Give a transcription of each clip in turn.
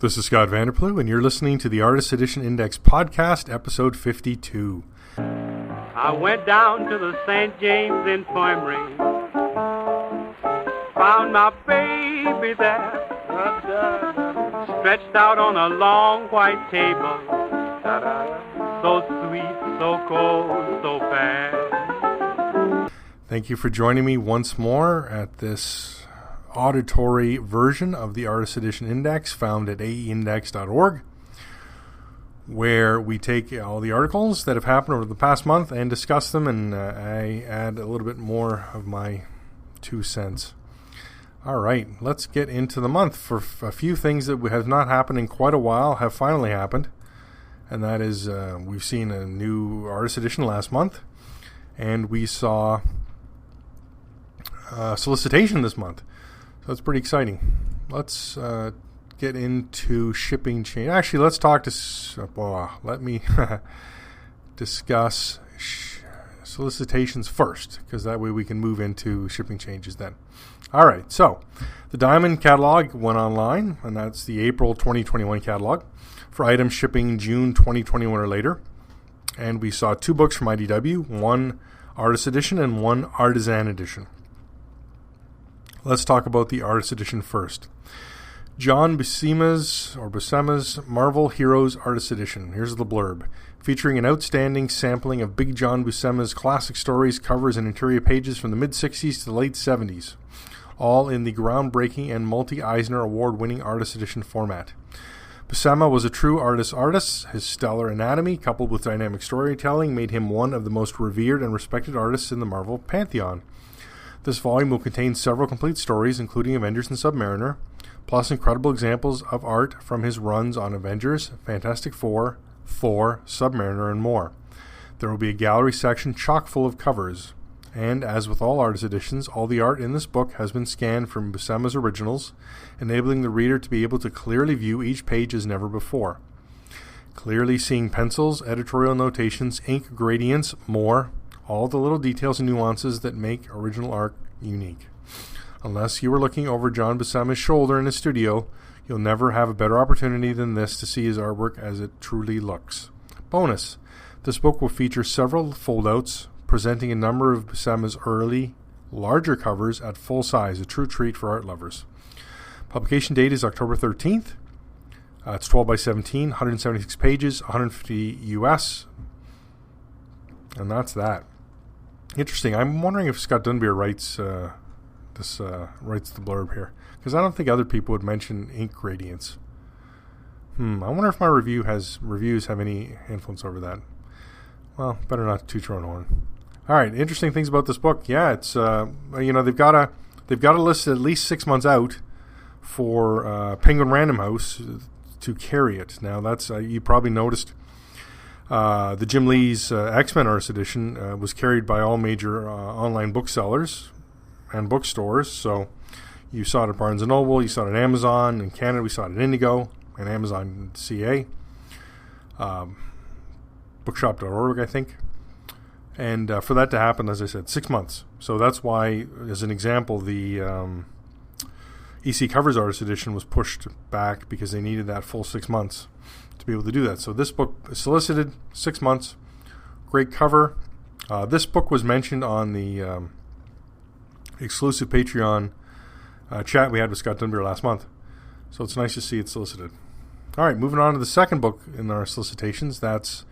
This is Scott Vanderplu, and you're listening to the Artist Edition Index Podcast, episode 52. I went down to the St. James Infirmary, found my baby there, stretched out on a long white table, so sweet, so cold, so fast. Thank you for joining me once more at this auditory version of the Artist Edition Index found at aeindex.org, where we take all the articles that have happened over the past month and discuss them, and I add a little bit more of my 2 cents. All right, let's get into the month. For a few things that have not happened in quite a while have finally happened, and that is we've seen a new Artist Edition last month, and we saw Solicitation this month. So it's pretty exciting. Let's get into shipping change. Actually, let's talk to... let me discuss solicitations first, because that way we can move into shipping changes then. All right, so the Diamond catalog went online, and that's the April 2021 catalog for items shipping June 2021 or later. And we saw 2 books from IDW, one Artist Edition and one Artisan Edition. Let's talk about the Artist Edition first. John Buscema's Marvel Heroes Artist Edition. Here's the blurb. Featuring an outstanding sampling of Big John Buscema's classic stories, covers, and interior pages from the mid-60s to the late 70s. All in the groundbreaking and multi-Eisner Award-winning Artist Edition format. Bessema was a true artist. His stellar anatomy, coupled with dynamic storytelling, made him one of the most revered and respected artists in the Marvel pantheon. This volume will contain several complete stories, including Avengers and Submariner, plus incredible examples of art from his runs on Avengers, Fantastic Four, Thor, Submariner, and more. There will be a gallery section chock full of covers, and as with all artist editions, all the art in this book has been scanned from Buscema's originals, enabling the reader to be able to clearly view each page as never before. Clearly seeing pencils, editorial notations, ink gradients, more, all the little details and nuances that make original art unique. Unless you were looking over John Buscema's shoulder in his studio, you'll never have a better opportunity than this to see his artwork as it truly looks. Bonus, this book will feature several foldouts presenting a number of Buscema's early, larger covers at full size, a true treat for art lovers. Publication date is October 13th. It's 12 by 17, 176 pages, 150 US, and that's that. Interesting. I'm wondering if Scott Dunbier writes the blurb here, because I don't think other people would mention ink gradients. I wonder if my reviews have any influence over that. Well, better not to toot your own horn. All right, interesting things about this book. Yeah, it's they've got to list at least 6 months out for Penguin Random House to carry it. Now that's you probably noticed. The Jim Lee's X-Men Artist Edition was carried by all major online booksellers and bookstores. So you saw it at Barnes & Noble, you saw it at Amazon. In Canada, we saw it at Indigo and Amazon CA. Bookshop.org, I think. And for that to happen, as I said, 6 months. So that's why, as an example, the EC Covers Artist Edition was pushed back because they needed that full 6 months to be able to do that. So this book is solicited, 6 months, great cover. This book was mentioned on the exclusive Patreon chat we had with Scott Dunbier last month. So it's nice to see it solicited. All right, moving on to the second book in our solicitations. That's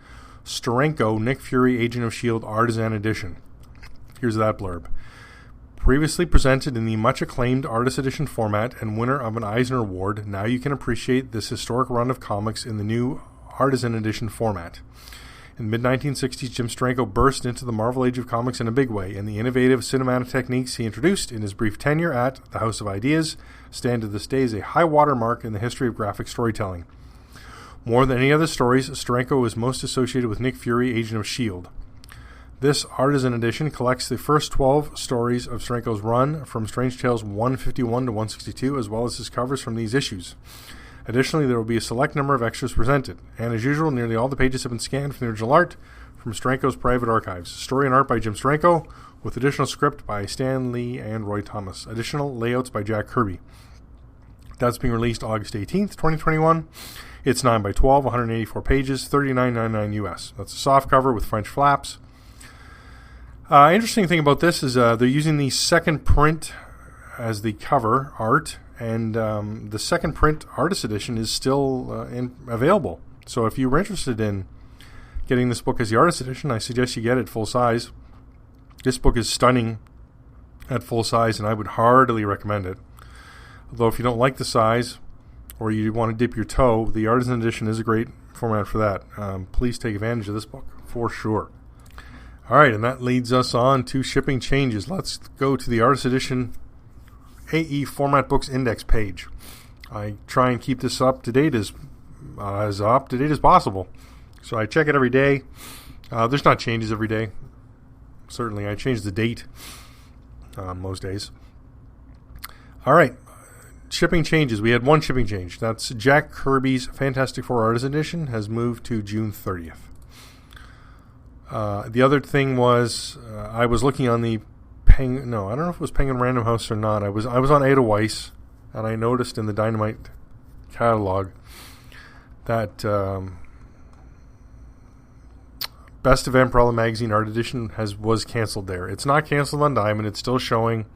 Steranko, Nick Fury, Agent of S.H.I.E.L.D. Artisan Edition. Here's that blurb. Previously presented in the much-acclaimed Artist Edition format and winner of an Eisner Award, now you can appreciate this historic run of comics in the new Artisan Edition format. In the mid-1960s, Jim Steranko burst into the Marvel Age of Comics in a big way, and the innovative cinematic techniques he introduced in his brief tenure at the House of Ideas stand to this day as a high-water mark in the history of graphic storytelling. More than any other stories, Steranko is most associated with Nick Fury, Agent of S.H.I.E.L.D. This Artisan Edition collects the first 12 stories of Steranko's run from Strange Tales 151 to 162, as well as his covers from these issues. Additionally, there will be a select number of extras presented, and as usual, nearly all the pages have been scanned from the original art from Steranko's private archives. Story and art by Jim Steranko, with additional script by Stan Lee and Roy Thomas. Additional layouts by Jack Kirby. That's being released August 18th, 2021. It's 9 by 12, 184 pages, $39.99 US. That's a soft cover with French flaps. Interesting thing about this is they're using the second print as the cover art, and the second print artist edition is still available. So if you were interested in getting this book as the artist edition, I suggest you get it full size. This book is stunning at full size, and I would heartily recommend it. Although if you don't like the size, or you want to dip your toe, the artisan edition is a great format for that. Please take advantage of this book for sure. All right, and that leads us on to shipping changes. Let's go to the artist edition AE Format Books Index page. I try and keep this up to date as possible. So I check it every day. There's not changes every day. Certainly, I change the date most days. All right. Shipping changes. We had one shipping change. That's Jack Kirby's Fantastic Four Artist Edition has moved to June 30th. The other thing was I was looking on the I don't know if it was Penguin Random House or not. I was on Ada Weiss, and I noticed in the Dynamite catalog that Best of Umbrella Magazine Art Edition was canceled there. It's not canceled on Diamond. It's still showing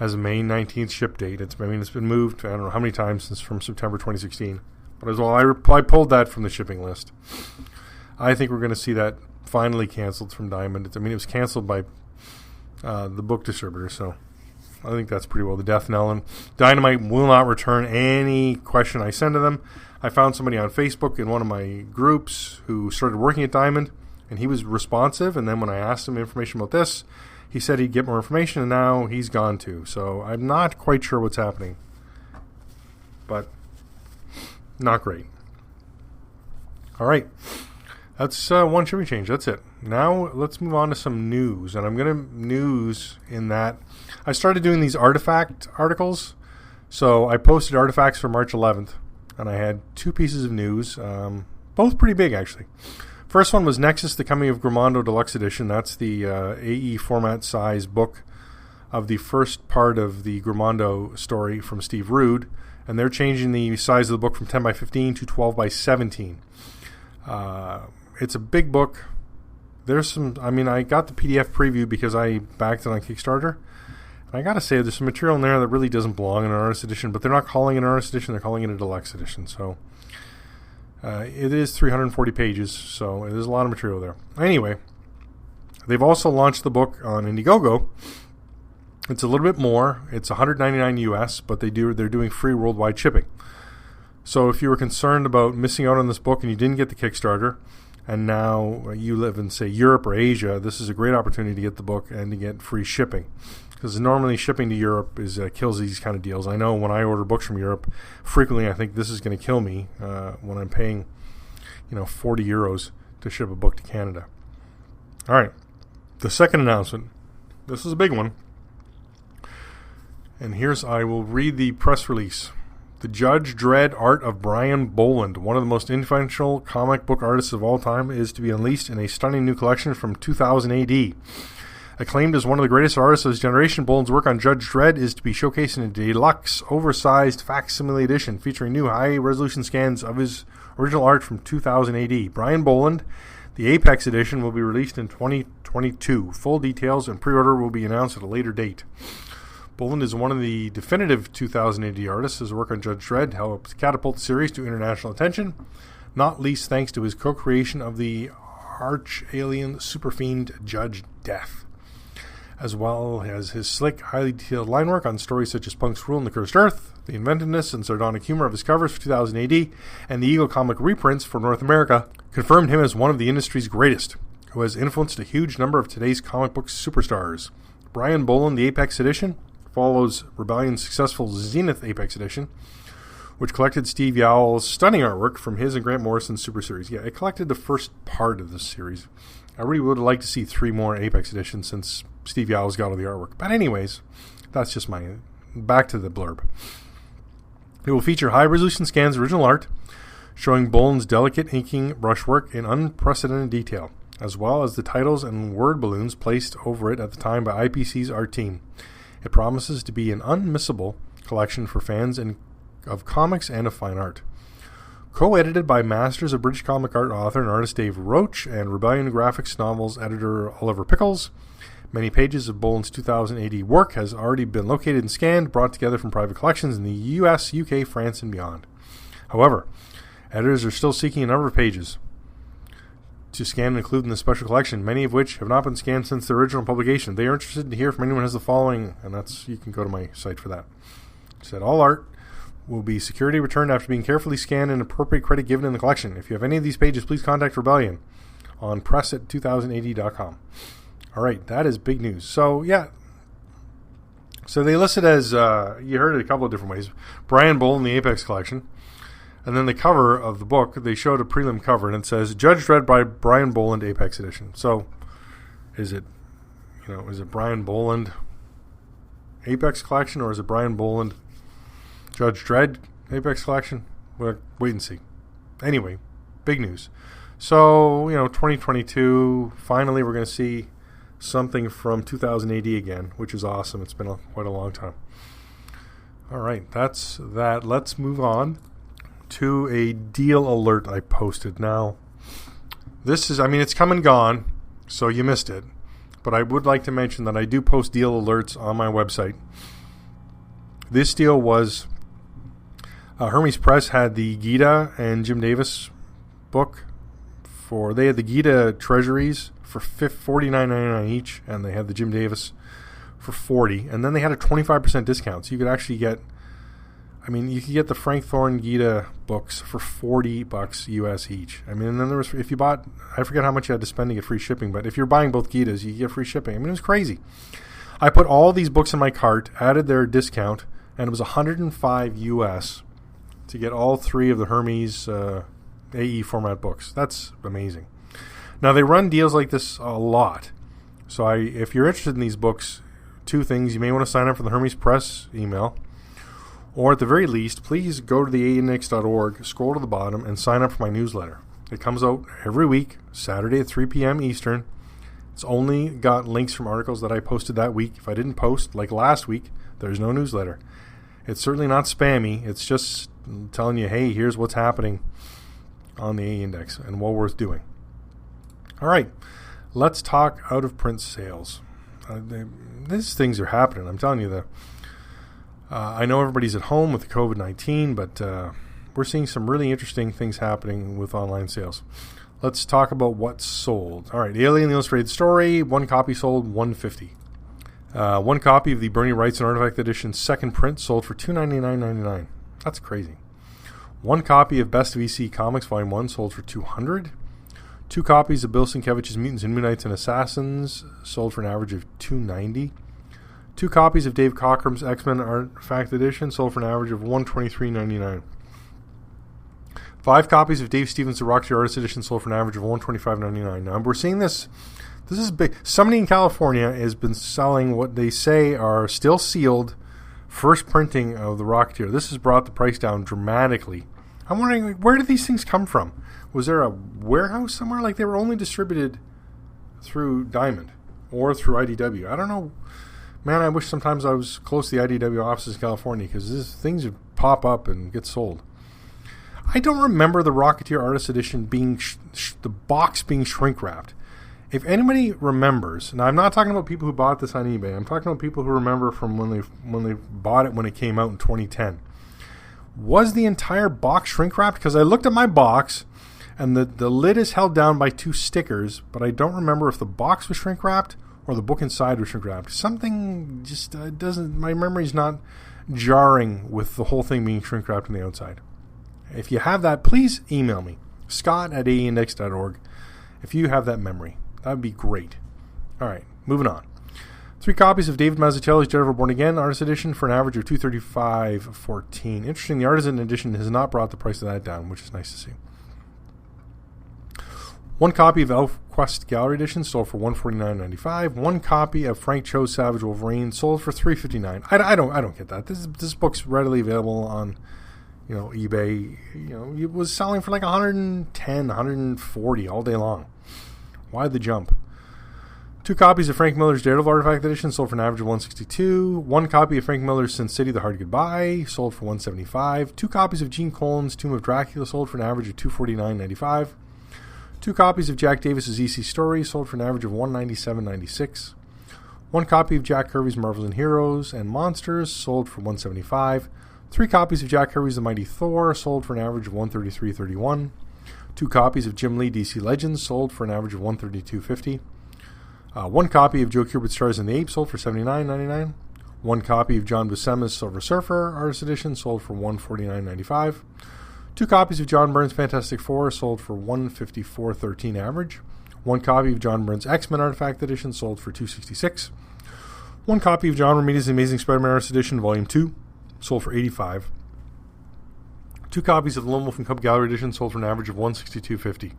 as a May 19th ship date. It's been moved, I don't know how many times since from September 2016. But as well, I pulled that from the shipping list. I think we're going to see that finally canceled from Diamond. It was canceled by the book distributor, so I think that's pretty well the death knell. And Dynamite will not return any question I send to them. I found somebody on Facebook in one of my groups who started working at Diamond, and he was responsive, and then when I asked him information about this, he said he'd get more information, and now he's gone too. So I'm not quite sure what's happening. But not great. All right. That's one shipping change. That's it. Now let's move on to some news. And I'm going to news in that I started doing these artifact articles. So I posted artifacts for March 11th, and I had two pieces of news, both pretty big actually. First one was Nexus, The Coming of Gramando Deluxe Edition. That's the AE format size book of the first part of the Gramando story from Steve Rude. And they're changing the size of the book from 10 by 15 to 12 by 17. It's a big book. There's some, I got the PDF preview because I backed it on Kickstarter. And I got to say, there's some material in there that really doesn't belong in an artist edition, but they're not calling it an artist edition, they're calling it a deluxe edition. So it is 340 pages, so there's a lot of material there. Anyway, they've also launched the book on Indiegogo. It's a little bit more. It's $199 US, but they're doing free worldwide shipping. So if you were concerned about missing out on this book and you didn't get the Kickstarter, and now you live in, say, Europe or Asia, this is a great opportunity to get the book and to get free shipping. Because normally shipping to Europe kills these kind of deals. I know when I order books from Europe, frequently I think this is going to kill me when I'm paying, 40 euros to ship a book to Canada. All right, the second announcement. This is a big one. And I will read the press release. The Judge Dredd art of Brian Boland, one of the most influential comic book artists of all time, is to be unleashed in a stunning new collection from 2000 AD. Acclaimed as one of the greatest artists of his generation, Boland's work on Judge Dredd is to be showcased in a deluxe, oversized facsimile edition featuring new high-resolution scans of his original art from 2000 AD. Brian Boland, the Apex edition, will be released in 2022. Full details and pre-order will be announced at a later date. Boland is one of the definitive 2000 AD artists. His work on Judge Dredd helped catapult the series to international attention, not least thanks to his co-creation of the arch-alien superfiend Judge Death, as well as his slick, highly detailed line work on stories such as Punk's Rule and the Cursed Earth, the inventiveness and sardonic humor of his covers for 2000 AD, and the Eagle comic reprints for North America, confirmed him as one of the industry's greatest, who has influenced a huge number of today's comic book superstars. Brian Boland, the Apex edition, follows Rebellion's successful Zenith Apex edition, which collected Steve Yowell's stunning artwork from his and Grant Morrison's Super Series. Yeah, it collected the first part of this series. I really would have liked to see 3 more Apex editions since Steve Yowell's got all the artwork. But anyways, that's just back to the blurb. It will feature high-resolution scans of original art, showing Boland's delicate inking brushwork in unprecedented detail, as well as the titles and word balloons placed over it at the time by IPC's art team. It promises to be an unmissable collection for fans and of comics and of fine art. Co-edited by Masters of British Comic Art author and artist Dave Roach and Rebellion Graphics Novels editor Oliver Pickles. Many pages of Boland's 2000 AD work has already been located and scanned, brought together from private collections in the US, UK, France, and beyond. However, editors are still seeking a number of pages to scan and include in the special collection, many of which have not been scanned since the original publication. They are interested to hear from anyone who has the following, and that's, you can go to my site for that. It said, all art will be security returned after being carefully scanned and appropriate credit given in the collection. If you have any of these pages, please contact Rebellion on press@2000ad.com. All right, that is big news. So, yeah. So they listed as, you heard it a couple of different ways. Brian Boland, the Apex Collection. And then the cover of the book, they showed a prelim cover, and it says, Judge Dredd by Brian Boland, Apex Edition. So, is it Brian Boland Apex Collection, or is it Brian Boland Judge Dredd Apex Collection? We'll wait and see. Anyway, big news. So, 2022, finally we're going to see something from 2000 AD again, which is awesome. It's been quite a long time. All right, that's that. Let's move on to a deal alert I posted. Now, this is, it's come and gone, so you missed it. But I would like to mention that I do post deal alerts on my website. This deal was, Hermes Press had the Gita and Jim Davis book. They had the Gita Treasuries for $49.99 each, and they had the Jim Davis for $40, and then they had a 25% discount, so you could actually get, you could get the Frank Thorne Gita books for $40 US each. And then there was, if you bought, I forget how much you had to spend to get free shipping, but if you're buying both Gitas, you get free shipping. It was crazy. I put all these books in my cart, added their discount, and it was $105 US to get all three of the Hermes AE format books. That's amazing. Now, they run deals like this a lot. So if you're interested in these books, two things. You may want to sign up for the Hermes Press email. Or at the very least, please go to the AENix.org, scroll to the bottom, and sign up for my newsletter. It comes out every week, Saturday at 3 p.m. Eastern. It's only got links from articles that I posted that week. If I didn't post, like last week, there's no newsletter. It's certainly not spammy. It's just telling you, hey, here's what's happening on the AE Index and well worth doing. All right, let's talk out-of-print sales. These things are happening. I'm telling you that. I know everybody's at home with the COVID-19, but we're seeing some really interesting things happening with online sales. Let's talk about what's sold. All right, Alien the Illustrated Story, one copy sold, $150. One copy of the Bernie Wrights and Artifact Edition second print sold for $299.99. That's crazy. One copy of Best of EC Comics Volume 1 sold for $200. Two copies of Bill Sienkiewicz's Mutants and Moonites and Assassins sold for an average of $290. Two copies of Dave Cockrum's X-Men Artifact Edition sold for an average of $123.99. 5 copies of Dave Stevens' The Rocketeer Artist Edition sold for an average of $125.99. Now, we're seeing this. This is big. Somebody in California has been selling what they say are still sealed first printing of The Rocketeer. This has brought the price down dramatically. I'm wondering, where did these things come from? Was there a warehouse somewhere? Like they were only distributed through Diamond or through IDW. I don't know. Man, I wish sometimes I was close to the IDW offices in California because these things would pop up and get sold. I don't remember the Rocketeer Artist Edition being the box being shrink wrapped. If anybody remembers, now I'm not talking about people who bought this on eBay. I'm talking about people who remember from when they bought it when it came out in 2010. Was the entire box shrink wrapped? Because I looked at my box, and the lid is held down by 2 stickers, but I don't remember if the box was shrink wrapped or the book inside was shrink wrapped. Something just doesn't. My memory's not jarring with the whole thing being shrink wrapped on the outside. If you have that, please email me, scott@aeindex.org. If you have that memory, that would be great. All right, moving on. 3 copies of David Mazzucchelli's Jennifer Born Again Artist Edition for an average of $235.14. Interesting, the Artisan Edition has not brought the price of that down, which is nice to see. 1 copy of ElfQuest Gallery Edition sold for $149.95. 1 copy of Frank Cho's Savage Wolverine sold for $359. I don't get that. This book's readily available on eBay. It was selling for like $110, $140 all day long. Why the jump? 2 copies of Frank Miller's Daredevil Artifact Edition, sold for an average of $162. 1 copy of Frank Miller's Sin City, The Hard Goodbye, sold for $175. 2 copies of Gene Colan's Tomb of Dracula, sold for an average of $249.95. 2 copies of Jack Davis's EC Story, sold for an average of $197.96. 1 copy of Jack Kirby's Marvels and Heroes and Monsters, sold for $175. 3 copies of Jack Kirby's The Mighty Thor, sold for an average of $133.31. 2 copies of Jim Lee DC Legends, sold for an average of $132.50. 1 copy of Joe Kubert's Stars and the Apes, sold for $79.99. 1 copy of John Buscema's Silver Surfer Artist Edition, sold for $149.95. 2 copies of John Byrne's Fantastic Four, sold for $154.13 average. 1 copy of John Byrne's X-Men Artifact Edition, sold for $266. 1 copy of John Romita's Amazing Spider-Man Artist Edition, Volume 2, sold for $85. 2 copies of the Lone Wolf and Cub Gallery Edition, sold for an average of $162.50.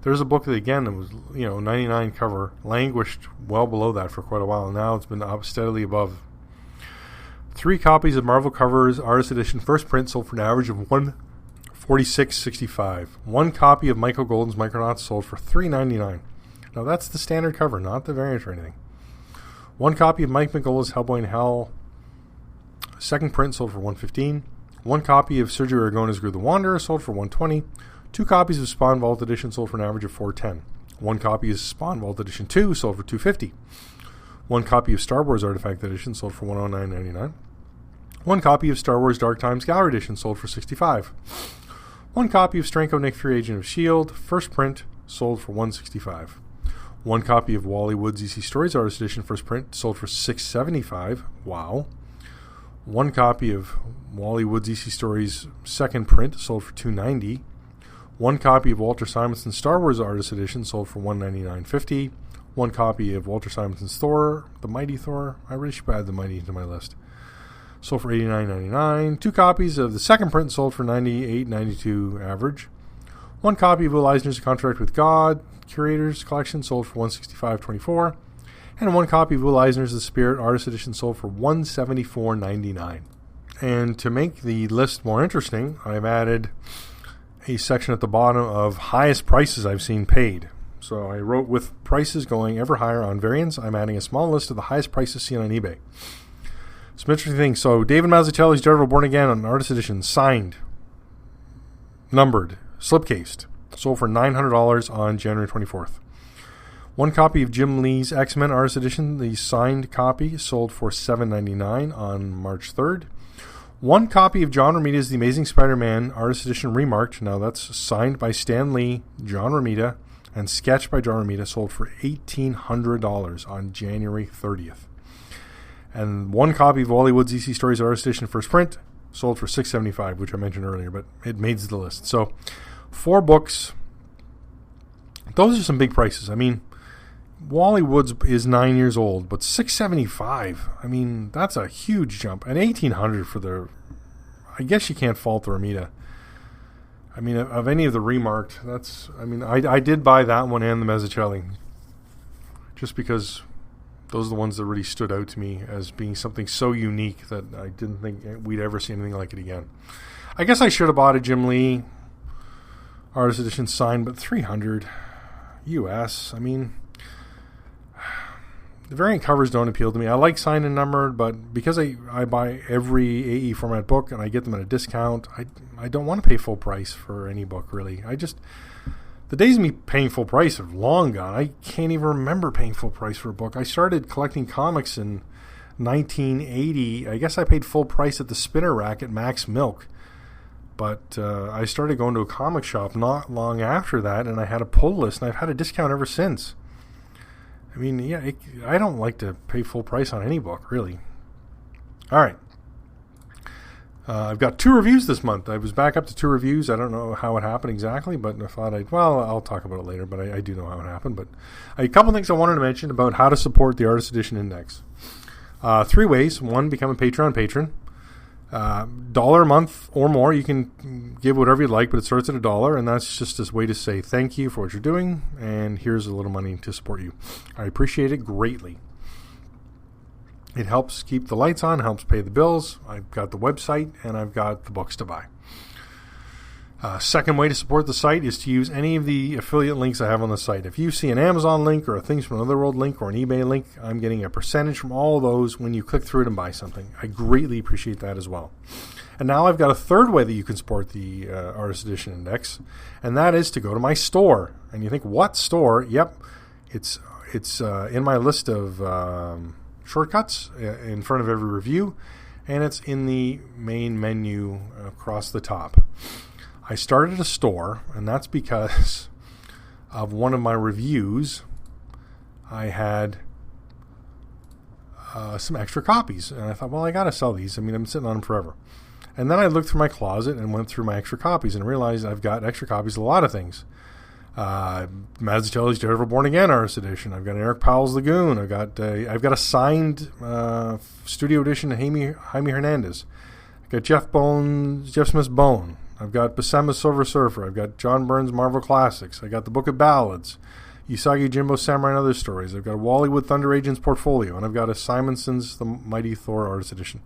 There's a book that, again, it was, 99 cover, languished well below that for quite a while, and now it's been up steadily above. 3 copies of Marvel Covers Artist Edition First Print, sold for an average of $146.65. 1 copy of Michael Golden's Micronauts, sold for $3.99. Now that's the standard cover, not the variant or anything. 1 copy of Mike Miggola's Hellboy in Hell Second Print, sold for $115. 1 copy of Sergio Aragona's Gru the Wanderer, sold for $120. 2 copies of Spawn Vault Edition, sold for an average of $410. 1 copy of Spawn Vault Edition 2, sold for $250. 1 copy of Star Wars Artifact Edition, sold for $109.99. 1 copy of Star Wars Dark Times Gallery Edition, sold for $65. 1 copy of Stranko Nick Fury Agent of S.H.I.E.L.D. First Print, sold for $165. 1 copy of Wally Wood's EC Stories Artist Edition First Print, sold for $675. Wow. 1 copy of Wally Wood's EC Stories Second Print, sold for $290. 1 copy of Walter Simonson's Star Wars Artist Edition, sold for $199.50. 1 copy of Walter Simonson's Thor, The Mighty Thor. I really should add The Mighty to my list. Sold for $89.99. 2 copies of the second print, sold for $98.92 average. 1 copy of Will Eisner's Contract with God Curators Collection, sold for $165.24. And 1 copy of Will Eisner's The Spirit Artist Edition, sold for $174.99. And to make the list more interesting, I've added a section at the bottom of highest prices I've seen paid. So I wrote, with prices going ever higher on variants, I'm adding a small list of the highest prices seen on eBay. Some interesting things. So David Mazzucchelli's Daredevil Born Again on Artist Edition, signed, numbered, slipcased, sold for $900 on January 24th. 1 copy of Jim Lee's X-Men Artist Edition, the signed copy, sold for $7.99 on March 3rd. 1 copy of John Romita's The Amazing Spider-Man Artist Edition Remarked. Now that's signed by Stan Lee, John Romita, and sketched by John Romita, sold for $1,800 on January 30th. And 1 copy of Wally Wood's EC Stories Artist Edition First Print, sold for $675, which I mentioned earlier, but it made the list. So 4 books. Those are some big prices. I mean, Wally Woods is 9 years old, but $675. I mean, that's a huge jump. And $1,800 for the. I guess you can't fault the Romita. I mean, of any of the remarked, that's. I mean, I did buy that one and the Mazzucchelli, just because those are the ones that really stood out to me as being something so unique that I didn't think we'd ever see anything like it again. I guess I should have bought a Jim Lee Artist Edition signed, but $300 US. I mean, the variant covers don't appeal to me. I like signed and numbered, but because I buy every AE format book and I get them at a discount, I don't want to pay full price for any book, really. The days of me paying full price are long gone. I can't even remember paying full price for a book. I started collecting comics in 1980. I guess I paid full price at the spinner rack at Max Milk. But I started going to a comic shop not long after that, and I had a pull list, and I've had a discount ever since. I mean, yeah, I don't like to pay full price on any book, really. All right. I've got 2 reviews this month. I was back up to 2 reviews. I don't know how it happened exactly, but I thought I'll talk about it later, but I do know how it happened. But a couple things I wanted to mention about how to support the Artist Edition Index. 3 ways. 1, become a Patreon patron. $1 a month or more. You can give whatever you'd like, but it starts at $1, and that's just this way to say thank you for what you're doing, and here's a little money to support you. I appreciate it greatly. It helps keep the lights on, helps pay the bills. I've got the website, and I've got the books to buy. Second way to support the site is to use any of the affiliate links I have on the site. If you see an Amazon link or a Things from Another World link or an eBay link, I'm getting a percentage from all of those when you click through it and buy something. I greatly appreciate that as well. And now I've got a third way that you can support the Artist Edition Index, and that is to go to my store. And you think, what store? Yep, it's in my list of shortcuts in front of every review, and it's in the main menu across the top. I started a store, and that's because of one of my reviews. I had some extra copies, and I thought, well, I got to sell these. I mean, I'm sitting on them forever. And then I looked through my closet and went through my extra copies and realized I've got extra copies of a lot of things. Mazatel's Daredevil Born Again Artist Edition. I've got an Eric Powell's Lagoon. I've got a signed studio edition of Jaime Hernandez. I've got Jeff Smith's Bone. I've got Bessema's Silver Surfer. I've got John Byrne's Marvel Classics. I got the Book of Ballads, Usagi Jimbo Samurai and Other Stories. I've got a Wallywood Thunder Agents portfolio, and I've got a Simonson's The Mighty Thor Artist Edition.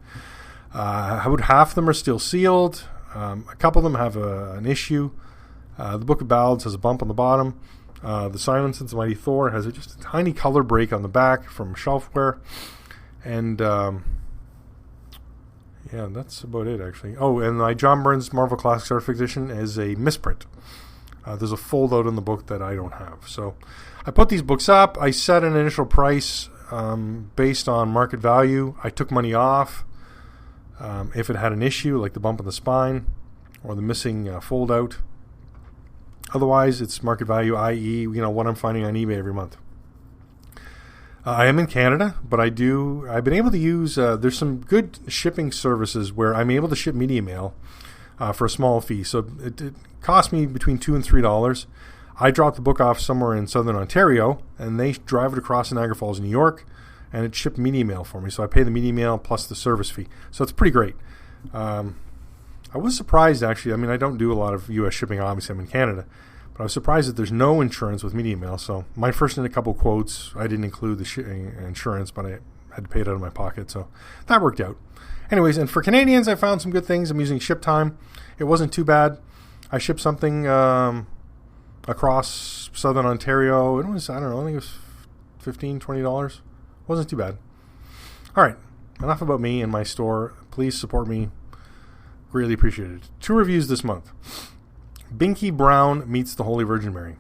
About half of them are still sealed. A couple of them have an issue. The Book of Ballads has a bump on the bottom. The Simonson's The Mighty Thor has just a tiny color break on the back from shelfware. And yeah, that's about it, actually. Oh, and my John Byrne's Marvel Classics Art Edition is a misprint. There's a fold-out in the book that I don't have. So I put these books up. I set an initial price based on market value. I took money off if it had an issue, like the bump in the spine or the missing fold-out. Otherwise, it's market value, i.e., what I'm finding on eBay every month. I am in Canada, but I've been able to use, there's some good shipping services where I'm able to ship media mail for a small fee. So it cost me between $2 and $3. I dropped the book off somewhere in southern Ontario, and they drive it across Niagara Falls, New York, and it shipped media mail for me. So I pay the media mail plus the service fee. So it's pretty great. I was surprised, actually. I mean, I don't do a lot of U.S. shipping, obviously. I'm in Canada. But I was surprised that there's no insurance with media mail. So my first and a couple quotes, I didn't include the insurance, but I had to pay it out of my pocket. So that worked out. Anyways, and for Canadians, I found some good things. I'm using Ship Time. It wasn't too bad. I shipped something across southern Ontario. It was, I don't know, I think it was $15, $20. Wasn't too bad. All right, enough about me and my store. Please support me. Greatly appreciate it. 2 reviews this month. Binky Brown Meets the Holy Virgin Mary.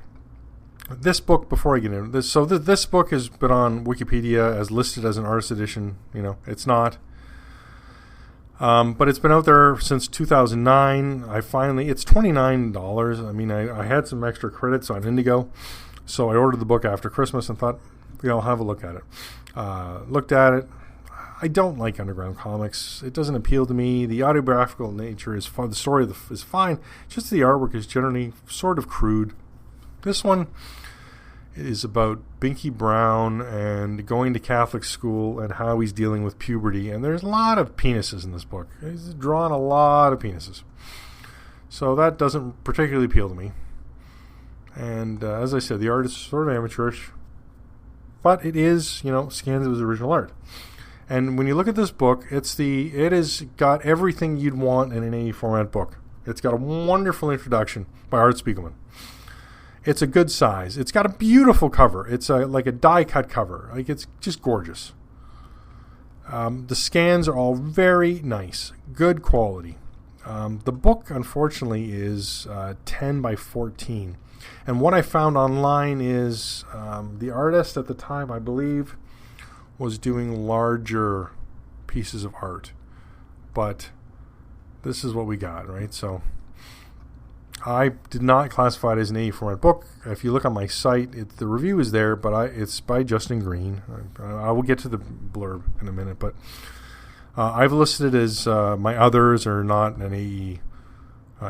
This book, before I get into this, so this book has been on Wikipedia as listed as an artist edition. It's not. But it's been out there since 2009. It's $29. I mean, I had some extra credits on Indigo, so I ordered the book after Christmas and thought, I'll have a look at it. Looked at it. I don't like underground comics. It doesn't appeal to me. The autobiographical nature is fun. The story is fine. Just the artwork is generally sort of crude. This one is about Binky Brown and going to Catholic school and how he's dealing with puberty. And there's a lot of penises in this book. He's drawn a lot of penises. So that doesn't particularly appeal to me. And as I said, the art is sort of amateurish. But it is, scans of his original art. And when you look at this book, it has got everything you'd want in an A format book. It's got a wonderful introduction by Art Spiegelman. It's a good size. It's got a beautiful cover. It's like a die-cut cover. Like, it's just gorgeous. The scans are all very nice. Good quality. The book, unfortunately, is 10 by 14. And what I found online is the artist at the time, I believe, was doing larger pieces of art. But this is what we got, right? So I did not classify it as an A format book. If you look on my site, the review is there, but it's by Justin Green. I will get to the blurb in a minute, but I've listed it as my others are not an AE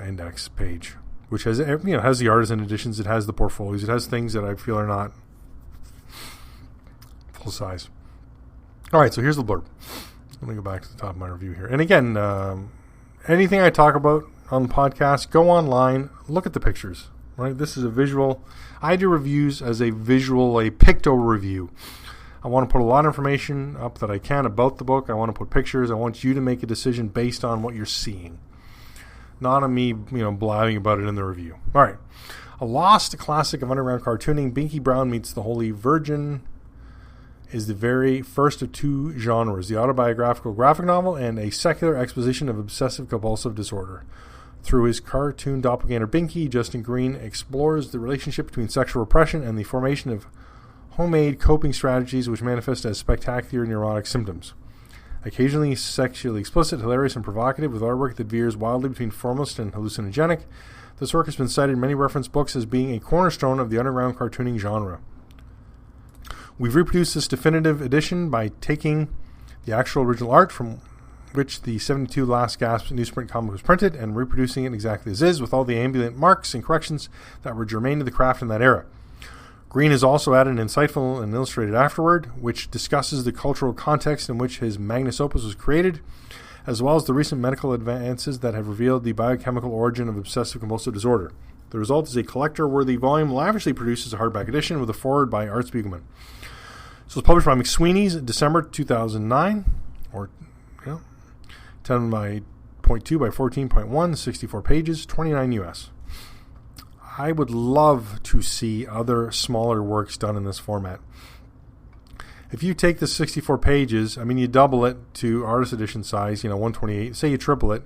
index page, which has has the artisan editions, it has the portfolios, it has things that I feel are not full size. All right, so here's the blurb. Let me go back to the top of my review here. And again, anything I talk about on the podcast, go online, look at the pictures. Right, this is a visual. I do reviews as a picto review. I want to put a lot of information up that I can about the book. I want to put pictures. I want you to make a decision based on what you're seeing. not on me, blabbing about it in the review. All right. A lost classic of underground cartooning, Binky Brown Meets the Holy Virgin is the very first of two genres, the autobiographical graphic novel and a secular exposition of obsessive-compulsive disorder. Through his cartoon doppelganger Binky, Justin Green explores the relationship between sexual repression and the formation of homemade coping strategies which manifest as spectacular neurotic symptoms. Occasionally sexually explicit, hilarious, and provocative, with artwork that veers wildly between formalist and hallucinogenic, this work has been cited in many reference books as being a cornerstone of the underground cartooning genre. We've reproduced this definitive edition by taking the actual original art from which the 72 Last Gasp newsprint comic was printed and reproducing it exactly as is, with all the ambient marks and corrections that were germane to the craft in that era. Green has also added an insightful and illustrated afterword, which discusses the cultural context in which his magnus opus was created, as well as the recent medical advances that have revealed the biochemical origin of obsessive-compulsive disorder. The result is a collector-worthy volume lavishly produced as a hardback edition with a foreword by Art Spiegelman. So it's published by McSweeney's in December 2009, or 10 by 0.2 by 14.1, 64 pages, 29 US. I would love to see other smaller works done in this format. If you take the 64 pages, you double it to artist edition size, 128, say you triple it.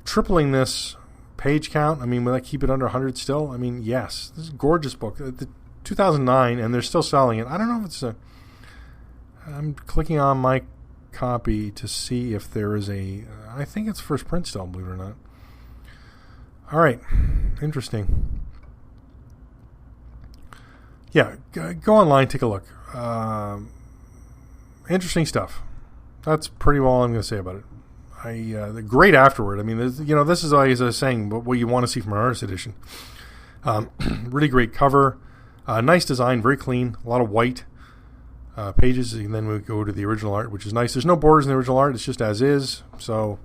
Tripling this page count, will that keep it under 100 still? Yes. This is a gorgeous book. 2009, and they're still selling it. I don't know if it's I'm clicking on my copy to see if there is I think it's first print still, believe it or not. All right. Interesting. Yeah, go online, take a look. Interesting stuff. That's pretty well all I'm going to say about it. The great afterward. This is always, as I was saying, what you want to see from an artist edition. Really great cover. Nice design, very clean. A lot of white pages. And then we go to the original art, which is nice. There's no borders in the original art. It's just as is. So,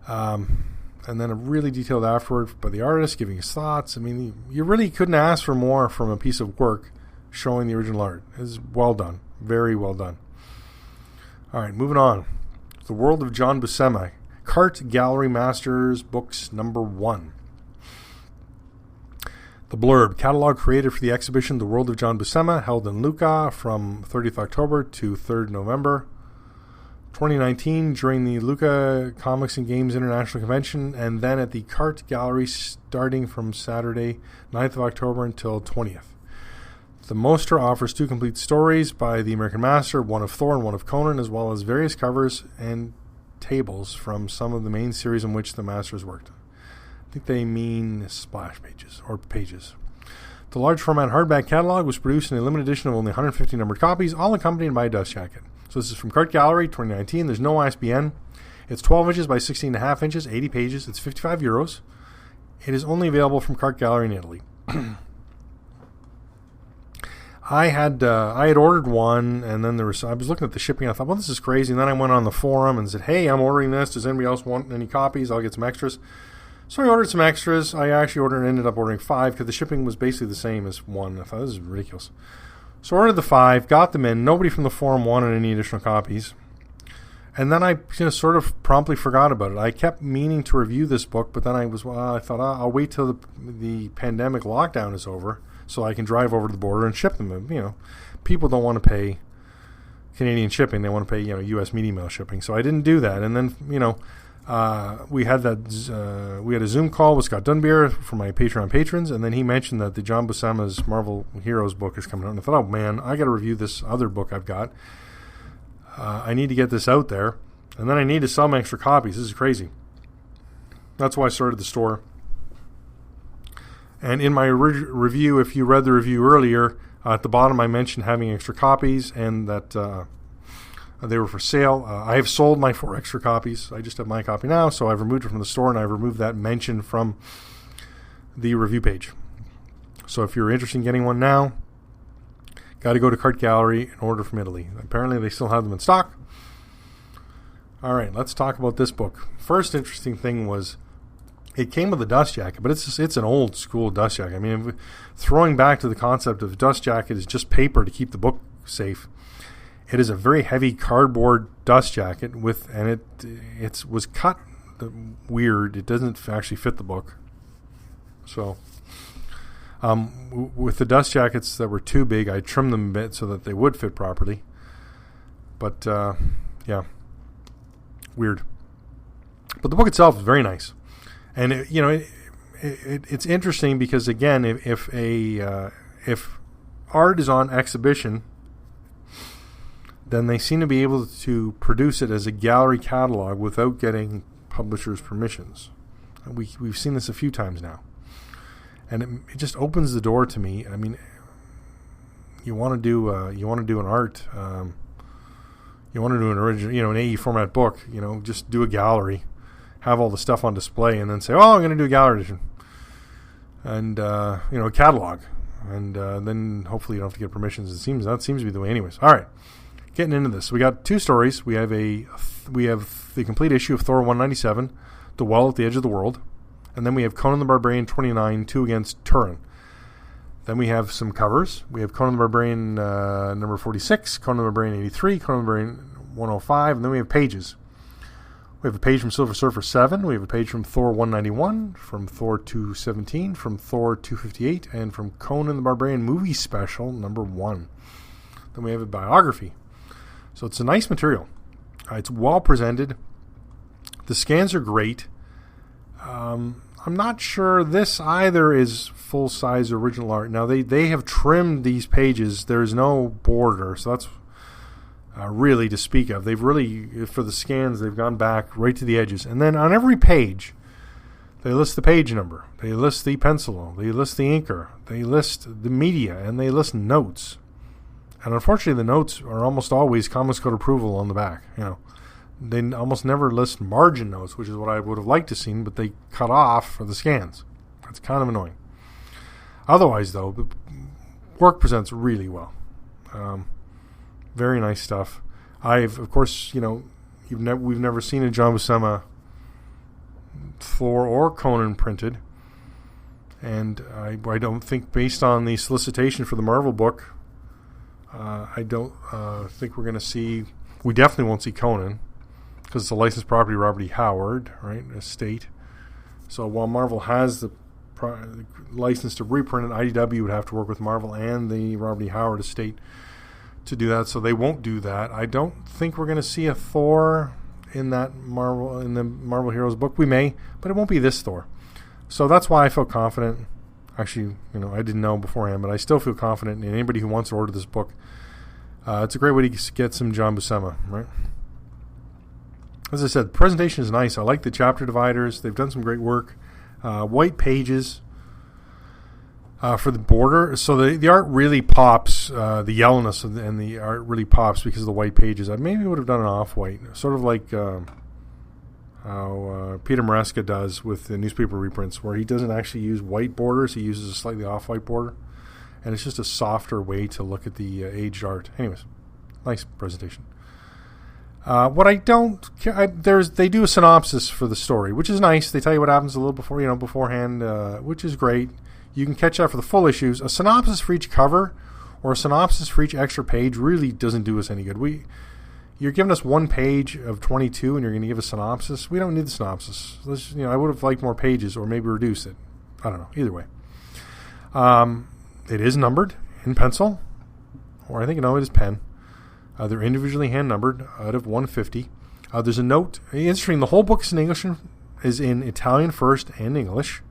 and then a really detailed afterward by the artist, giving his thoughts. You really couldn't ask for more from a piece of work showing the original art. It's well done. Very well done. All right, moving on. The World of John Buscema. Cart Gallery Masters Books number 1. The Blurb, catalog created for the exhibition The World of John Buscema, held in Lucca from 30th October to 3rd November 2019 during the Lucca Comics and Games International Convention, and then at the Cart Gallery starting from Saturday, 9th of October until 20th. The Mostra offers 2 complete stories by the American Master, one of Thor and one of Conan, as well as various covers and tables from some of the main series in which the Master has worked. I think they mean splash pages or pages. The large format hardback catalog was produced in a limited edition of only 150 numbered copies, all accompanied by a dust jacket. So this is from Cart Gallery 2019. There's no ISBN. It's 12 inches by 16.5 inches, 80 pages. It's €55. It is only available from Cart Gallery in Italy. I had ordered one, and then I was looking at the shipping. I thought, well, this is crazy. And then I went on the forum and said, hey, I'm ordering this. Does anybody else want any copies? I'll get some extras. So I ordered some extras. I actually ended up ordering 5 because the shipping was basically the same as 1. I thought, this is ridiculous. So I ordered the 5, got them in. Nobody from the forum wanted any additional copies. And then I sort of promptly forgot about it. I kept meaning to review this book, but then I thought, I'll wait till the pandemic lockdown is over so I can drive over to the border and ship them. People don't want to pay Canadian shipping. They want to pay, U.S. media mail shipping. So I didn't do that. And then, we had a Zoom call with Scott Dunbier for my Patreon patrons, and then he mentioned that the John Buscema's Marvel Heroes book is coming out. And I thought, oh man, I got to review this other book I've got. I need to get this out there, and then I need to sell my extra copies. This is crazy. That's why I started the store. And in my review, if you read the review earlier, at the bottom I mentioned having extra copies and that they were for sale. I have sold my 4 extra copies. I just have my copy now, so I've removed it from the store, and I've removed that mention from the review page. So if you're interested in getting one now, got to go to Cart Gallery and order from Italy. Apparently they still have them in stock. All right, let's talk about this book. First interesting thing was it came with a dust jacket, but it's an old school dust jacket. Throwing back to the concept of dust jacket is just paper to keep the book safe. It is a very heavy cardboard dust jacket it was cut weird. It doesn't actually fit the book. So, with the dust jackets that were too big, I trimmed them a bit so that they would fit properly. But, yeah, weird. But the book itself is very nice. And, it's interesting because, again, if art is on exhibition, then they seem to be able to produce it as a gallery catalog without getting publishers' permissions. We've seen this a few times now. And it just opens the door to me. I mean, you want to do an art, you want to do an original, an AE format book. Just do a gallery, have all the stuff on display, and then say, "Oh, I'm going to do a gallery edition," and a catalog, and then hopefully you don't have to get permissions. That seems to be the way, anyways. All right, getting into this, we got two stories. We have the complete issue of Thor 197, The Well at the Edge of the World. And then we have Conan the Barbarian 29, 2 Against Turin. Then we have some covers. We have Conan the Barbarian number 46, Conan the Barbarian 83, Conan the Barbarian 105, and then we have pages. We have a page from Silver Surfer 7. We have a page from Thor 191, from Thor 217, from Thor 258, and from Conan the Barbarian movie special number 1. Then we have a biography. So it's a nice material. It's well presented. The scans are great. I'm not sure this either is full-size original art. Now, they have trimmed these pages. There's no border, so that's really to speak of. They've really, for the scans, they've gone back right to the edges. And then on every page, they list the page number. They list the pencil. They list the inker. They list the media, and they list notes. And unfortunately, the notes are almost always Comics Code approval on the back, They almost never list margin notes, which is what I would have liked to have seen, but they cut off for the scans. That's kind of annoying. Otherwise, though, the work presents really well. Very nice stuff. Of course, we've never seen a John Buscema Thor or Conan printed, and I don't think, based on the solicitation for the Marvel book, I don't think we're going to see. We definitely won't see Conan, because it's a licensed property, Robert E. Howard, right, estate. So while Marvel has the license to reprint it, IDW would have to work with Marvel and the Robert E. Howard estate to do that. So they won't do that. I don't think we're going to see a Thor in the Marvel Heroes book. We may, but it won't be this Thor. So that's why I felt confident. Actually, I didn't know beforehand, but I still feel confident in anybody who wants to order this book. It's a great way to get some John Buscema, right? As I said, the presentation is nice. I like the chapter dividers. They've done some great work. White pages for the border. So the art really pops. The yellowness and the art really pops because of the white pages. I maybe would have done an off-white. Sort of like how Peter Maresca does with the newspaper reprints, where he doesn't actually use white borders. He uses a slightly off-white border. And it's just a softer way to look at the aged art. Anyways, nice presentation. What I don't care, they do a synopsis for the story, which is nice. They tell you what happens a little beforehand, which is great. You can catch that for the full issues. A synopsis for each cover or a synopsis for each extra page really doesn't do us any good. You're giving us one page of 22 and you're going to give a synopsis. We don't need the synopsis. I would have liked more pages or maybe reduce it. I don't know. Either way. It is numbered in pencil, or I think, it is pen. They're individually hand-numbered out of 150. There's a note. Interesting, the whole book is in Italian first and English.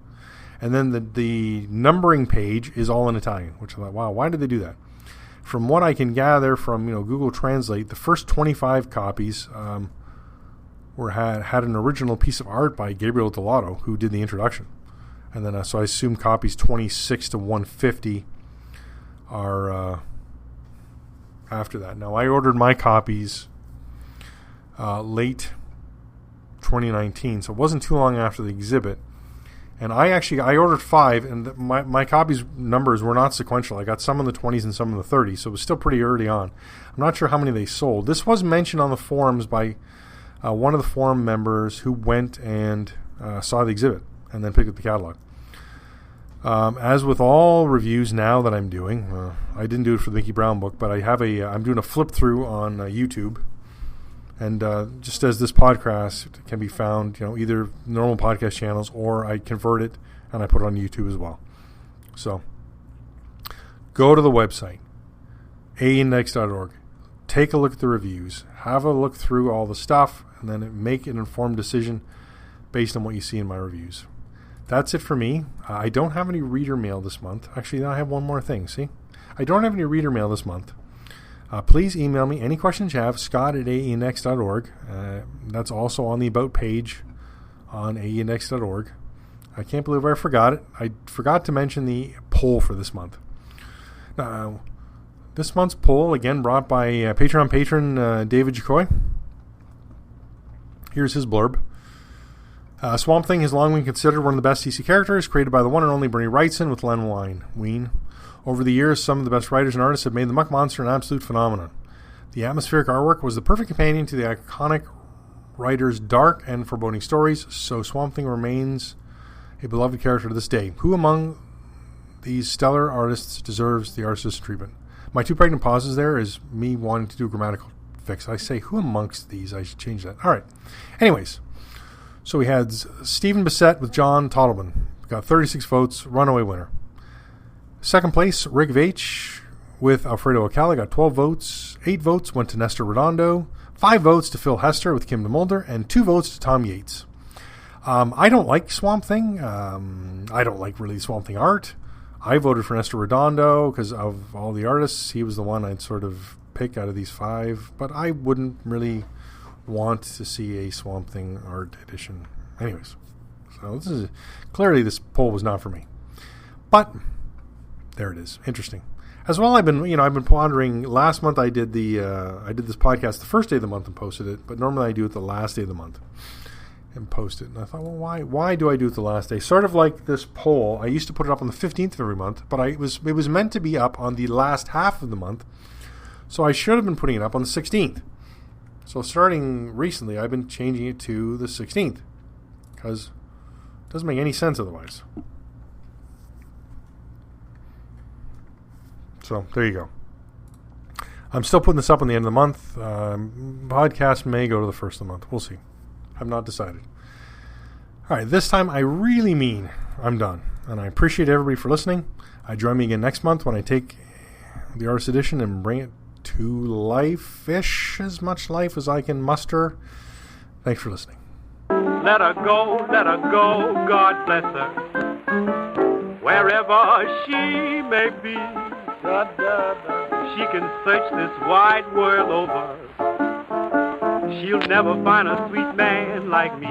And then the numbering page is all in Italian, which I thought, wow, why did they do that? From what I can gather from Google Translate, the first 25 copies had an original piece of art by Gabriel Dell'Otto, who did the introduction. And then, so I assume copies 26 to 150 are after that. Now, I ordered my copies late 2019, so it wasn't too long after the exhibit. And I ordered 5, and my copies numbers were not sequential. I got some in the 20s and some in the 30s, so it was still pretty early on. I'm not sure how many they sold. This was mentioned on the forums by one of the forum members who went and saw the exhibit and then picked up the catalog. As with all reviews now that I'm doing, I didn't do it for the Binky Brown book, but I'm doing a flip through on YouTube, And just as this podcast can be found, either normal podcast channels, or I convert it and I put it on YouTube as well. So go to the website, aeindex.org. Take a look at the reviews. Have a look through all the stuff, and then make an informed decision based on what you see in my reviews. That's it for me. I don't have any reader mail this month. Actually, I have one more thing. See? I don't have any reader mail this month. Please email me any questions you have, scott@aeindex.org. That's also on the About page on aeindex.org. I can't believe I forgot it. I forgot to mention the poll for this month. Now, this month's poll, again, brought by Patreon patron David Jacoy. Here's his blurb. Swamp Thing has long been considered one of the best DC characters, created by the one and only Bernie Wrightson with Len Wein. Over the years, some of the best writers and artists have made the Muck Monster an absolute phenomenon. The atmospheric artwork was the perfect companion to the iconic writer's dark and foreboding stories, so Swamp Thing remains a beloved character to this day. Who among these stellar artists deserves the artist's treatment? My two pregnant pauses there is me wanting to do a grammatical fix. I say, who amongst these? I should change that. All right. Anyways, so we had Stephen Bissett with John Tottleman. Got 36 votes, runaway winner. Second place, Rick Veitch with Alfredo Alcala, got 12 votes. 8 votes went to Nestor Redondo. 5 votes to Phil Hester with Kim DeMulder, and 2 votes to Tom Yates. I don't like Swamp Thing. I don't like really Swamp Thing art. I voted for Nestor Redondo because of all the artists. He was the one I'd sort of pick out of these 5, but I wouldn't really want to see a Swamp Thing art edition. Anyways, so clearly this poll was not for me. But there it is. Interesting. As well, I've been pondering. Last month I did this podcast the first day of the month and posted it, but normally I do it the last day of the month and post it. And I thought, well, why do I do it the last day? Sort of like this poll. I used to put it up on the 15th of every month, but it was meant to be up on the last half of the month, so I should have been putting it up on the 16th. So starting recently, I've been changing it to the 16th because it doesn't make any sense otherwise. So there you go. I'm still putting this up on the end of the month. Podcast may go to the first of the month. We'll see. I've not decided. All right, this time I really mean I'm done. And I appreciate everybody for listening. Join me again next month when I take the Artist Edition and bring it to life-ish, as much life as I can muster. Thanks for listening. Let her go, God bless her. Wherever she may be, she can search this wide world over. She'll never find a sweet man like me.